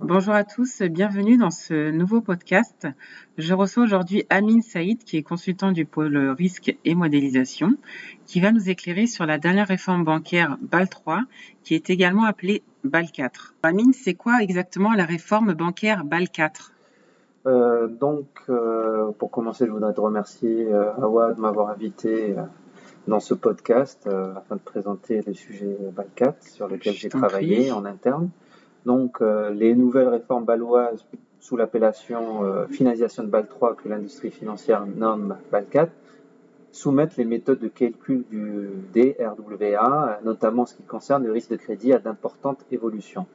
Bonjour à tous, bienvenue dans ce nouveau podcast. Je reçois aujourd'hui Amine Saïd, qui est consultant du pôle risque et modélisation, qui va nous éclairer sur la dernière réforme bancaire BAL 3, qui est également appelée BAL 4. Amine, c'est quoi exactement la réforme bancaire BAL 4? Pour commencer, je voudrais te remercier, Awa, de m'avoir invité dans ce podcast afin de présenter le sujet BAL4 sur lequel Je j'ai t'en prie. travaillé en interne. Les nouvelles réformes baloises sous l'appellation finalisation de BAL3 que l'industrie financière nomme BAL4 soumettent les méthodes de calcul des RWA, notamment en ce qui concerne le risque de crédit à d'importantes évolutions.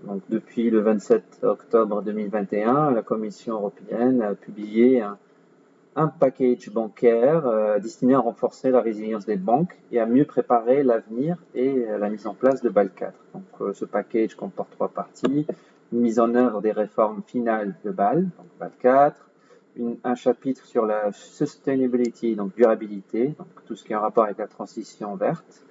Donc, depuis le 27 octobre 2021, la Commission européenne a publié un package bancaire destiné à renforcer la résilience des banques et à mieux préparer l'avenir et la mise en place de BAL4. Ce package comporte 3 parties: une mise en œuvre des réformes finales de BAL, donc BAL4, un chapitre sur la sustainability, donc durabilité, donc tout ce qui est en rapport avec la transition verte,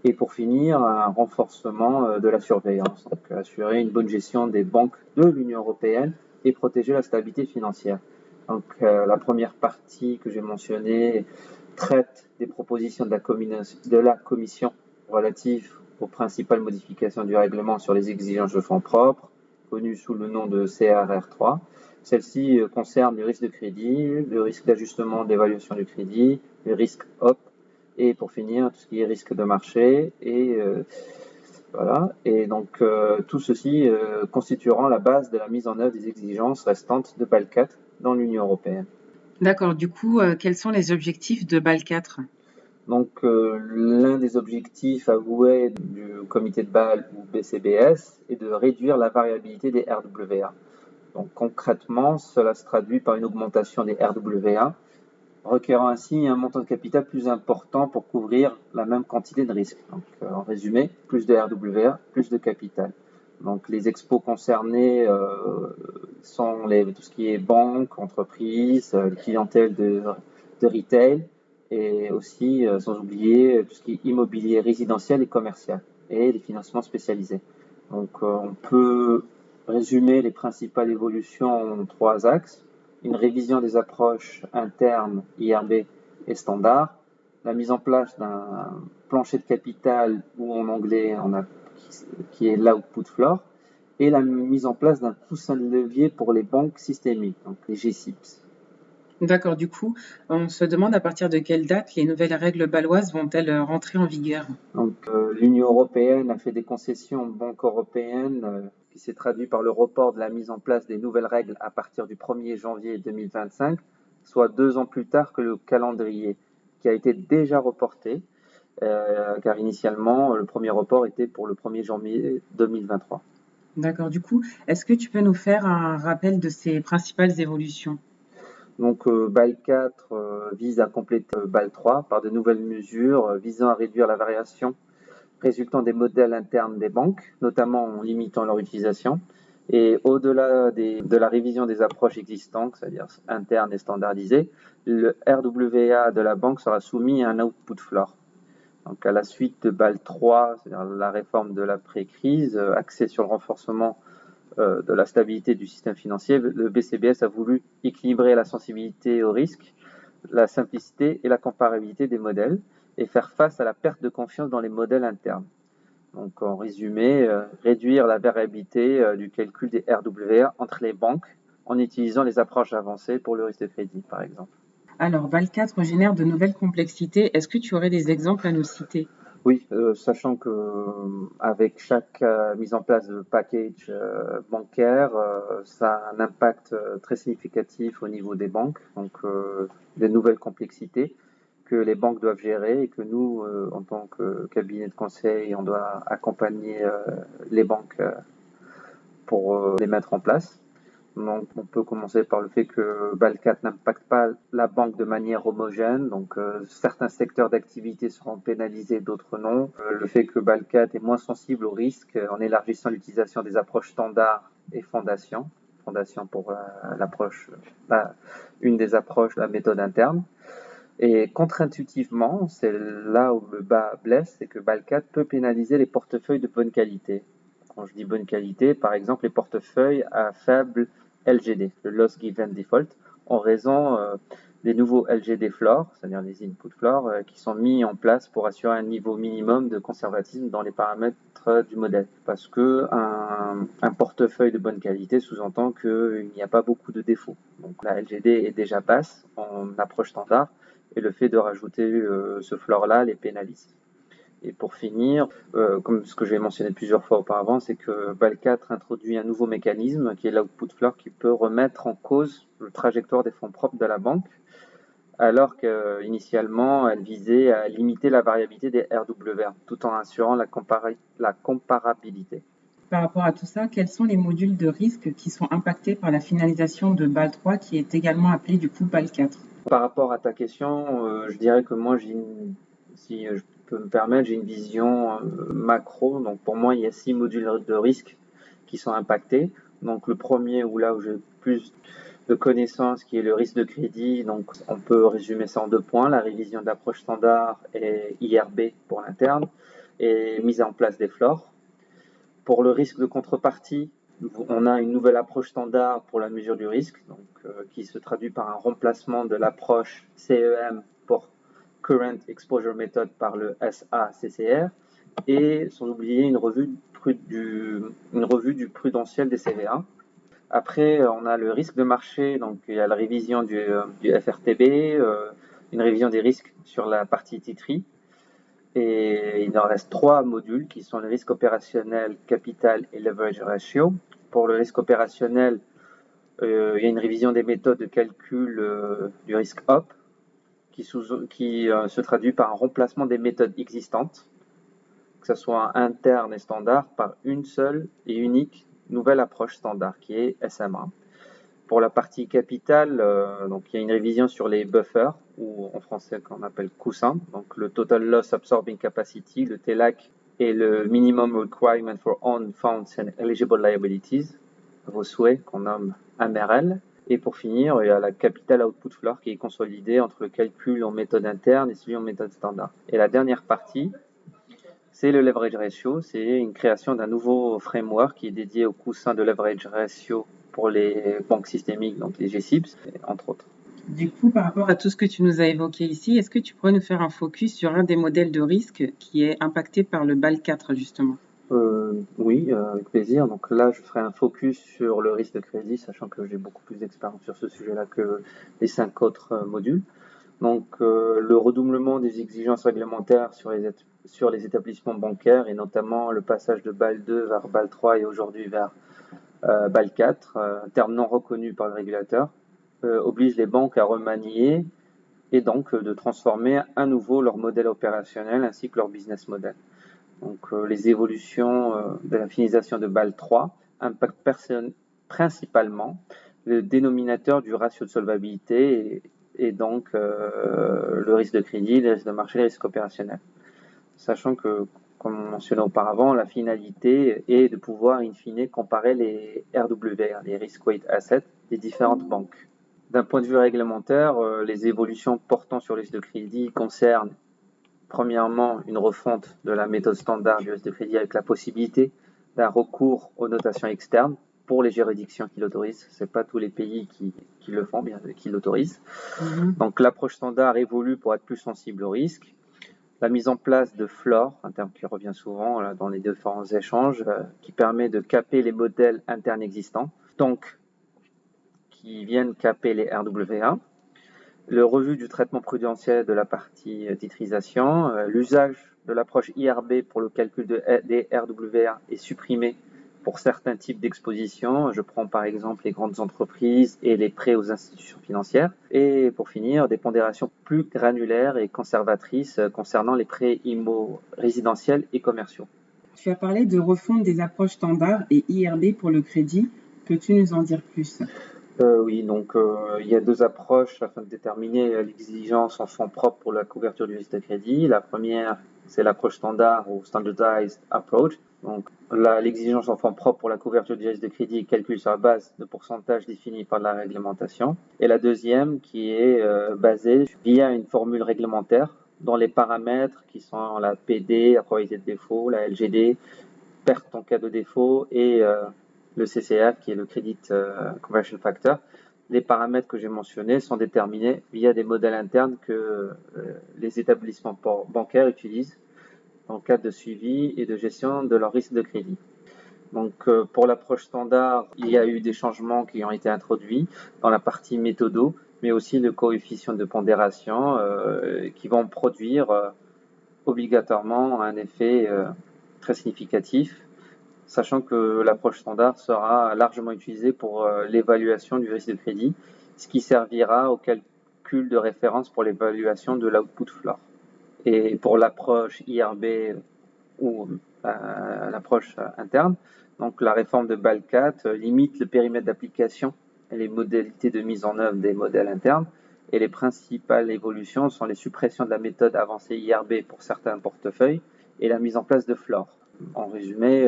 et pour finir, un renforcement de la surveillance, donc assurer une bonne gestion des banques de l'Union européenne et protéger la stabilité financière. La première partie que j'ai mentionnée traite des propositions de la Commission relatives aux principales modifications du règlement sur les exigences de fonds propres, connu sous le nom de CRR3. Celle-ci concerne le risque de crédit, le risque d'ajustement d'évaluation du crédit, le risque OP, et pour finir, tout ce qui est risque de marché. Tout ceci constituera la base de la mise en œuvre des exigences restantes de BAL4 dans l'Union européenne. D'accord, du coup, quels sont les objectifs de BAL 4? L'un des objectifs avoués du comité de Bâle ou BCBS est de réduire la variabilité des RWA. Donc concrètement, cela se traduit par une augmentation des RWA, requérant ainsi un montant de capital plus important pour couvrir la même quantité de risque. En résumé, plus de RWA, plus de capital. Donc les expos concernés sont tout ce qui est banque, entreprise, clientèle de retail, et aussi, sans oublier, tout ce qui est immobilier résidentiel et commercial, et les financements spécialisés. On peut résumer les principales évolutions en 3 axes: une révision des approches internes IRB et standard, la mise en place d'un plancher de capital, ou en anglais qui est l'output floor, et la mise en place d'un coussin de levier pour les banques systémiques, donc les GSIPs. D'accord, du coup, on se demande à partir de quelle date les nouvelles règles baloises vont-elles rentrer en vigueur? L'Union européenne a fait des concessions aux banques européennes qui s'est traduit par le report de la mise en place des nouvelles règles à partir du 1er janvier 2025, soit 2 ans plus tard que le calendrier, qui a été déjà reporté, car initialement, le premier report était pour le 1er janvier 2023. D'accord, du coup, est-ce que tu peux nous faire un rappel de ces principales évolutions? BAL4 vise à compléter BAL3 par de nouvelles mesures visant à réduire la variation résultant des modèles internes des banques, notamment en limitant leur utilisation. Et au-delà de la révision des approches existantes, c'est-à-dire internes et standardisées, le RWA de la banque sera soumis à un output floor. Donc à la suite de BAL3, c'est-à-dire la réforme de l'après-crise, axée sur le renforcement de la stabilité du système financier, le BCBS a voulu équilibrer la sensibilité au risque, la simplicité et la comparabilité des modèles, et faire face à la perte de confiance dans les modèles internes. Donc en résumé, réduire la variabilité du calcul des RWA entre les banques en utilisant les approches avancées pour le risque de crédit, par exemple. Alors, BAL 4 génère de nouvelles complexités. Est-ce que tu aurais des exemples à nous citer? Oui, sachant que avec chaque mise en place de package bancaire, ça a un impact très significatif au niveau des banques, des nouvelles complexités que les banques doivent gérer et que nous, en tant que cabinet de conseil, on doit accompagner les banques pour les mettre en place. Donc, on peut commencer par le fait que BAL4 n'impacte pas la banque de manière homogène. Certains secteurs d'activité seront pénalisés, d'autres non. Le fait que BAL4 est moins sensible au risque en élargissant l'utilisation des approches standards et fondation. Fondation pour une des approches, la méthode interne. Et contre-intuitivement, c'est là où le bas blesse, c'est que BAL4 peut pénaliser les portefeuilles de bonne qualité. quand je dis bonne qualité, par exemple les portefeuilles à faible LGD, le Loss Given Default, en raison des nouveaux LGD floors, c'est-à-dire les input floors, qui sont mis en place pour assurer un niveau minimum de conservatisme dans les paramètres du modèle. Parce que un portefeuille de bonne qualité sous-entend qu'il n'y a pas beaucoup de défauts. Donc la LGD est déjà basse en approche standard, et le fait de rajouter ce floor-là les pénalise. Et pour finir, comme ce que j'ai mentionné plusieurs fois auparavant, c'est que BAL4 introduit un nouveau mécanisme qui est l'output floor qui peut remettre en cause la trajectoire des fonds propres de la banque, alors qu'initialement elle visait à limiter la variabilité des RWA tout en assurant la comparabilité. Par rapport à tout ça, quels sont les modules de risque qui sont impactés par la finalisation de BAL3 qui est également appelée du coup BAL4? Par rapport à ta question, je dirais que moi, si je peux me permettre, j'ai une vision macro. Donc pour moi, il y a 6 modules de risque qui sont impactés. Donc le premier, où j'ai plus de connaissances, qui est le risque de crédit. Donc on peut résumer ça en 2 points, la révision d'approche standard et IRB pour l'interne, et mise en place des floors. Pour le risque de contrepartie, on a une nouvelle approche standard pour la mesure du risque, donc, qui se traduit par un remplacement de l'approche CEM pour Current Exposure Method par le SACCR, et sans oublier une revue du prudentiel des CVA. Après, on a le risque de marché, donc il y a la révision du FRTB, une révision des risques sur la partie titri. Et il en reste 3 modules qui sont le risque opérationnel, capital et leverage ratio. Pour le risque opérationnel, il y a une révision des méthodes de calcul du risque OP qui se traduit par un remplacement des méthodes existantes, que ce soit interne et standard, par une seule et unique nouvelle approche standard qui est SMA. Pour la partie capital, donc il y a une révision sur les buffers, ou en français qu'on appelle coussins, donc le Total Loss Absorbing Capacity, le TLAC, et le Minimum Requirement for Own Funds and Eligible Liabilities, vos souhaits qu'on nomme MRL. Et pour finir, il y a la Capital Output Floor qui est consolidée entre le calcul en méthode interne et celui en méthode standard. Et la dernière partie, c'est le leverage ratio, c'est une création d'un nouveau framework qui est dédié au coussin de leverage ratio pour les banques systémiques, donc les GSIBs, entre autres. Du coup, par rapport à tout ce que tu nous as évoqué ici, est-ce que tu pourrais nous faire un focus sur un des modèles de risque qui est impacté par le BAL4 justement? Oui, avec plaisir. Donc là, je ferai un focus sur le risque de crédit, sachant que j'ai beaucoup plus d'expérience sur ce sujet-là que les 5 autres modules. Donc le redoublement des exigences réglementaires sur les établissements bancaires, et notamment le passage de BAL2 vers BAL3 et aujourd'hui vers BAL4, un terme non reconnu par le régulateur, oblige les banques à remanier et donc de transformer à nouveau leur modèle opérationnel ainsi que leur business model. Donc les évolutions de la finalisation de BAL3 impactent principalement le dénominateur du ratio de solvabilité et donc le risque de crédit, le risque de marché, le risque opérationnel. Sachant que, comme on mentionnait auparavant, la finalité est de pouvoir in fine comparer les RWA, les Risk Weight Assets des différentes banques. D'un point de vue réglementaire, les évolutions portant sur le risque de crédit concernent premièrement une refonte de la méthode standard du risque de crédit avec la possibilité d'un recours aux notations externes pour les juridictions qui l'autorisent. Ce n'est pas tous les pays qui le font, bien qui l'autorisent. Donc l'approche standard évolue pour être plus sensible au risque. La mise en place de floor, un terme qui revient souvent dans les différents échanges, qui permet de caper les modèles internes existants, donc qui viennent caper les RWA. Le revue du traitement prudentiel de la partie titrisation, l'usage de l'approche IRB pour le calcul des RWA est supprimé pour certains types d'expositions. Je prends par exemple les grandes entreprises et les prêts aux institutions financières. Et pour finir, des pondérations plus granulaires et conservatrices concernant les prêts IMO résidentiels et commerciaux. Tu as parlé de refonte des approches standards et IRB pour le crédit. Peux-tu nous en dire plus? Oui, donc il y a 2 approches afin de déterminer l'exigence en fonds propres pour la couverture du risque de crédit. La première, c'est l'approche standard ou Standardized Approach. Donc là, l'exigence en fonds propres pour la couverture du risque de crédit est calculée sur la base de pourcentage défini par la réglementation. Et la deuxième, qui est basée via une formule réglementaire dont les paramètres qui sont la PD, la probabilité de défaut, la LGD, perte en cas de défaut et le CCA qui est le Credit Conversion Factor. Les paramètres que j'ai mentionnés sont déterminés via des modèles internes que les établissements bancaires utilisent en cas de suivi et de gestion de leur risque de crédit. Donc pour l'approche standard, il y a eu des changements qui ont été introduits dans la partie méthodo, mais aussi le coefficient de pondération qui vont produire obligatoirement un effet très significatif, sachant que l'approche standard sera largement utilisée pour l'évaluation du risque de crédit, ce qui servira au calcul de référence pour l'évaluation de l'output floor. Et pour l'approche IRB ou l'approche interne, donc la réforme de BAL 4 limite le périmètre d'application et les modalités de mise en œuvre des modèles internes, et les principales évolutions sont les suppressions de la méthode avancée IRB pour certains portefeuilles et la mise en place de floor. En résumé,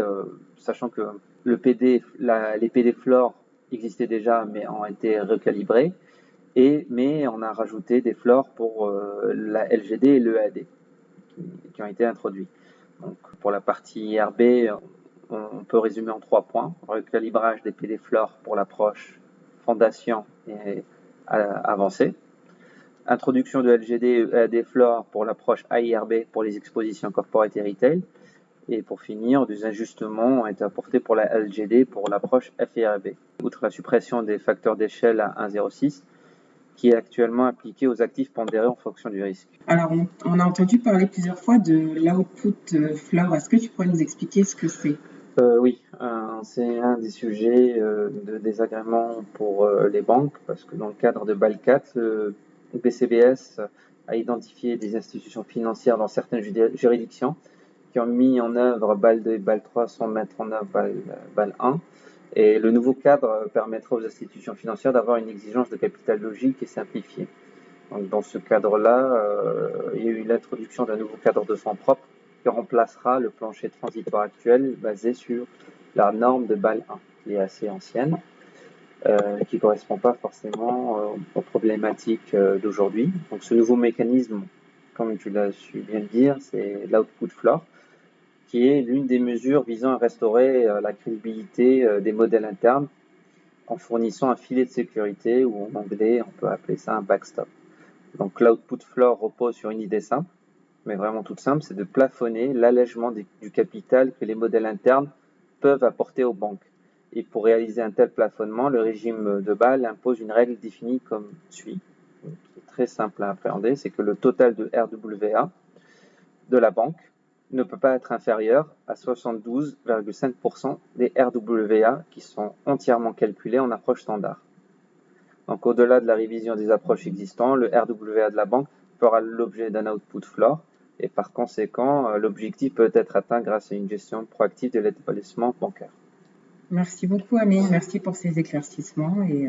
sachant que les PD floor existaient déjà mais ont été recalibrés, mais on a rajouté des floors pour la LGD et l'EAD qui ont été introduits. Donc, pour la partie IRB, on peut résumer en 3 points. Recalibrage des PD floors pour l'approche fondation et avancée. Introduction de LGD et EAD floor pour l'approche AIRB pour les expositions corporate et retail. Et pour finir, des ajustements ont été apportés pour la LGD pour l'approche FIRB. Outre la suppression des facteurs d'échelle à 1,06, qui est actuellement appliqué aux actifs pondérés en fonction du risque. Alors, on a entendu parler plusieurs fois de l'output floor. Est-ce que tu pourrais nous expliquer ce que c'est ? Oui, c'est un des sujets de désagrément pour les banques, parce que dans le cadre de BAL 4, le BCBS a identifié des institutions financières dans certaines juridictions qui ont mis en œuvre BAL 2 et BAL 3 sans mettre en œuvre BAL 1. Et le nouveau cadre permettra aux institutions financières d'avoir une exigence de capital logique et simplifiée. Donc, dans ce cadre-là, il y a eu l'introduction d'un nouveau cadre de fonds propres qui remplacera le plancher transitoire actuel basé sur la norme de BAL 1, qui est assez ancienne, qui ne correspond pas forcément aux problématiques d'aujourd'hui. Donc, ce nouveau mécanisme, comme tu l'as su bien le dire, c'est l'output floor, qui est l'une des mesures visant à restaurer la crédibilité des modèles internes en fournissant un filet de sécurité, ou en anglais, on peut appeler ça un backstop. Donc l'output floor repose sur une idée simple, mais vraiment toute simple, c'est de plafonner l'allègement du capital que les modèles internes peuvent apporter aux banques. Et pour réaliser un tel plafonnement, le régime de BAL impose une règle définie comme suit, qui est très simple à appréhender, c'est que le total de RWA de la banque ne peut pas être inférieur à 72,5% des RWA qui sont entièrement calculés en approche standard. Donc au-delà de la révision des approches existantes, le RWA de la banque fera l'objet d'un output floor et par conséquent, l'objectif peut être atteint grâce à une gestion proactive de l'établissement bancaire. Merci beaucoup Amine, merci pour ces éclaircissements et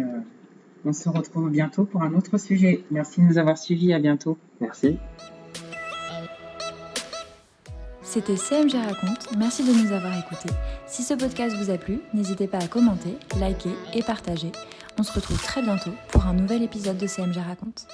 on se retrouve bientôt pour un autre sujet. Merci de nous avoir suivis, à bientôt. Merci. C'était CMG Raconte, merci de nous avoir écoutés. Si ce podcast vous a plu, n'hésitez pas à commenter, liker et partager. On se retrouve très bientôt pour un nouvel épisode de CMG Raconte.